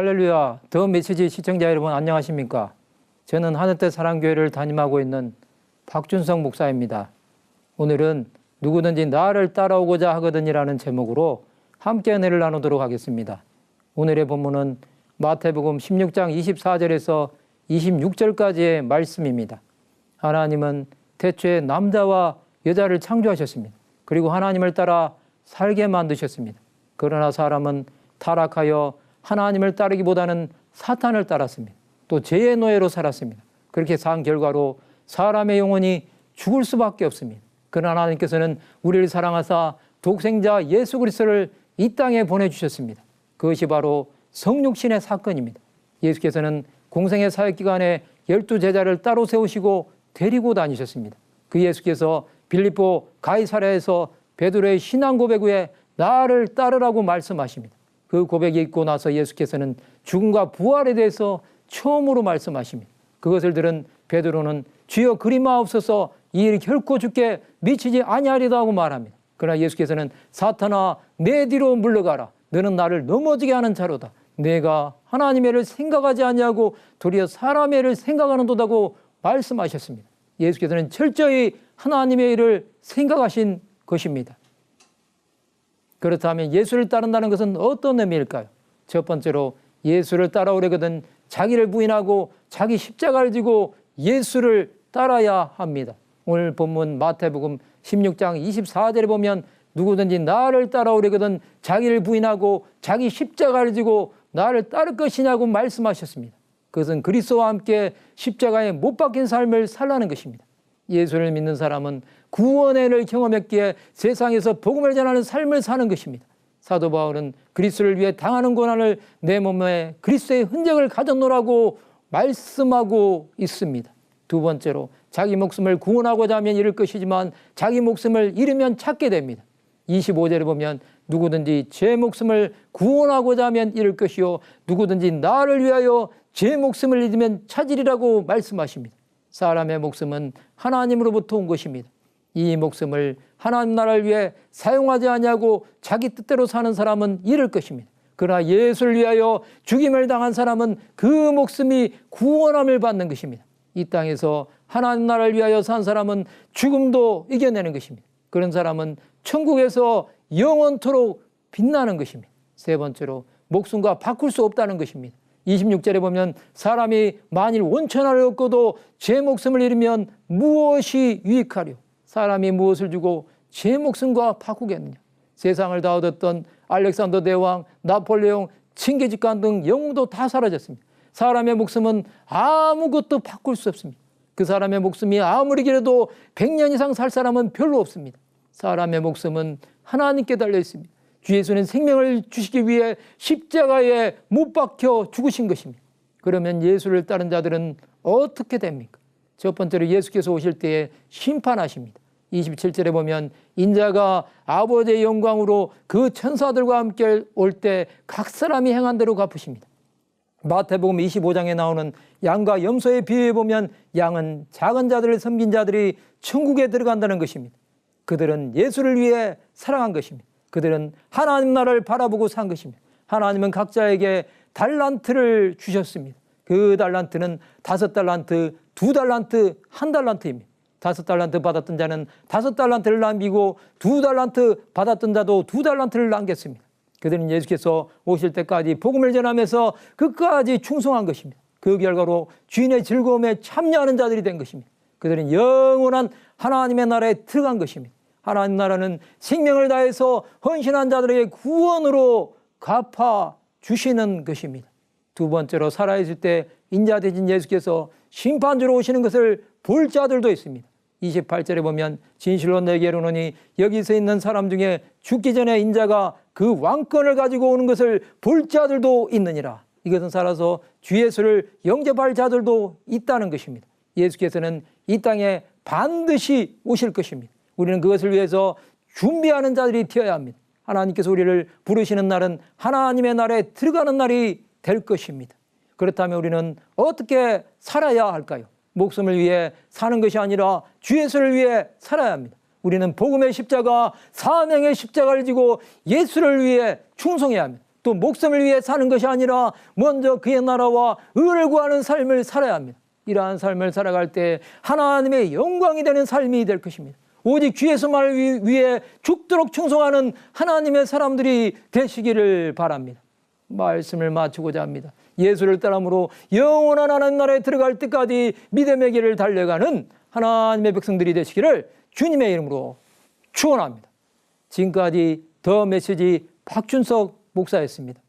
할렐루야, 더 메시지 시청자 여러분 안녕하십니까? 저는 하늘뜻 사랑교회를 담임하고 있는 박준성 목사입니다. 오늘은 누구든지 나를 따라오고자 하거든이라는 제목으로 함께 은혜를 나누도록 하겠습니다. 오늘의 본문은 마태복음 16장 24절에서 26절까지의 말씀입니다. 하나님은 태초에 남자와 여자를 창조하셨습니다. 그리고 하나님을 따라 살게 만드셨습니다. 그러나 사람은 타락하여 하나님을 따르기보다는 사탄을 따랐습니다. 또 죄의 노예로 살았습니다. 그렇게 산 결과로 사람의 영혼이 죽을 수밖에 없습니다. 그러나 하나님께서는 우리를 사랑하사 독생자 예수 그리스도를 이 땅에 보내주셨습니다. 그것이 바로 성육신의 사건입니다. 예수께서는 공생의 사역기간에 12제자를 따로 세우시고 데리고 다니셨습니다. 그 예수께서 빌립보 가이사랴에서 베드로의 신앙 고백 후에 나를 따르라고 말씀하십니다. 그 고백이 있고 나서 예수께서는 죽음과 부활에 대해서 처음으로 말씀하십니다. 그것을 들은 베드로는 주여 그리마옵소서 이 일이 결코 주께 미치지 아니하리다 하고 말합니다. 그러나 예수께서는 사탄아 내 뒤로 물러가라. 너는 나를 넘어지게 하는 자로다. 내가 하나님의 일을 생각하지 아니하고 도리어 사람의 일을 생각하는도다고 말씀하셨습니다. 예수께서는 철저히 하나님의 일을 생각하신 것입니다. 그렇다면 예수를 따른다는 것은 어떤 의미일까요? 첫 번째로 예수를 따라오려거든 자기를 부인하고 자기 십자가를 지고 예수를 따라야 합니다. 오늘 본문 마태복음 16장 24절에 보면 누구든지 나를 따라오려거든 자기를 부인하고 자기 십자가를 지고 나를 따를 것이냐고 말씀하셨습니다. 그것은 그리스도와 함께 십자가에 못 박힌 삶을 살라는 것입니다. 예수를 믿는 사람은 구원의 은혜를 경험했기에 세상에서 복음을 전하는 삶을 사는 것입니다. 사도 바울은 그리스도를 위해 당하는 고난을 내 몸에 그리스도의 흔적을 가져놓으라고 말씀하고 있습니다. 두 번째로 자기 목숨을 구원하고자 하면 잃을 것이지만 자기 목숨을 잃으면 찾게 됩니다. 25절에 보면 누구든지 제 목숨을 구원하고자 하면 잃을 것이요 누구든지 나를 위하여 제 목숨을 잃으면 찾으리라고 말씀하십니다. 사람의 목숨은 하나님으로부터 온 것입니다. 이 목숨을 하나님 나라를 위해 사용하지 아니하고 자기 뜻대로 사는 사람은 잃을 것입니다. 그러나 예수를 위하여 죽임을 당한 사람은 그 목숨이 구원함을 받는 것입니다. 이 땅에서 하나님 나라를 위하여 산 사람은 죽음도 이겨내는 것입니다. 그런 사람은 천국에서 영원토록 빛나는 것입니다. 세 번째로 목숨과 바꿀 수 없다는 것입니다. 26절에 보면 사람이 만일 원천하를 얻고도 제 목숨을 잃으면 무엇이 유익하려? 사람이 무엇을 주고 제 목숨과 바꾸겠느냐? 세상을 다 얻었던 알렉산더 대왕, 나폴레옹, 칭기즈칸 등 영웅도 다 사라졌습니다. 사람의 목숨은 아무것도 바꿀 수 없습니다. 그 사람의 목숨이 아무리 길어도 100년 이상 살 사람은 별로 없습니다. 사람의 목숨은 하나님께 달려 있습니다. 주 예수는 생명을 주시기 위해 십자가에 못 박혀 죽으신 것입니다. 그러면 예수를 따른 자들은 어떻게 됩니까? 첫 번째로 예수께서 오실 때에 심판하십니다. 27절에 보면 인자가 아버지의 영광으로 그 천사들과 함께 올 때 각 사람이 행한 대로 갚으십니다. 마태복음 25장에 나오는 양과 염소의 비유에 보면 양은 작은 자들을 섬긴 자들이 천국에 들어간다는 것입니다. 그들은 예수를 위해 살아간 것입니다. 그들은 하나님 나라를 바라보고 산 것입니다. 하나님은 각자에게 달란트를 주셨습니다. 그 달란트는 5달란트, 2달란트, 1달란트입니다. 5달란트 받았던 자는 5달란트를 남기고 2달란트 받았던 자도 2달란트를 남겼습니다. 그들은 예수께서 오실 때까지 복음을 전하면서 끝까지 충성한 것입니다. 그 결과로 주인의 즐거움에 참여하는 자들이 된 것입니다. 그들은 영원한 하나님의 나라에 들어간 것입니다. 하나님 나라는 생명을 다해서 헌신한 자들에게 구원으로 갚아주시는 것입니다. 두 번째로 살아있을 때 인자 되신 예수께서 심판주로 오시는 것을 볼 자들도 있습니다. 28절에 보면 진실로 내게 이르노니 여기 서 있는 사람 중에 죽기 전에 인자가 그 왕권을 가지고 오는 것을 볼 자들도 있느니라. 이것은 살아서 주 예수를 영접할 자들도 있다는 것입니다. 예수께서는 이 땅에 반드시 오실 것입니다. 우리는 그것을 위해서 준비하는 자들이 되어야 합니다. 하나님께서 우리를 부르시는 날은 하나님의 나라에 들어가는 날이 될 것입니다. 그렇다면 우리는 어떻게 살아야 할까요? 목숨을 위해 사는 것이 아니라 주 예수를 위해 살아야 합니다. 우리는 복음의 십자가, 사명의 십자가를 지고 예수를 위해 충성해야 합니다. 또 목숨을 위해 사는 것이 아니라 먼저 그의 나라와 의를 구하는 삶을 살아야 합니다. 이러한 삶을 살아갈 때 하나님의 영광이 되는 삶이 될 것입니다. 오직 주 예수만을 위해 죽도록 충성하는 하나님의 사람들이 되시기를 바랍니다. 말씀을 마치고자 합니다. 예수를 따름으로 영원한 하나님 나라에 들어갈 때까지 믿음의 길을 달려가는 하나님의 백성들이 되시기를 주님의 이름으로 축원합니다. 지금까지 더 메시지 박준석 목사였습니다.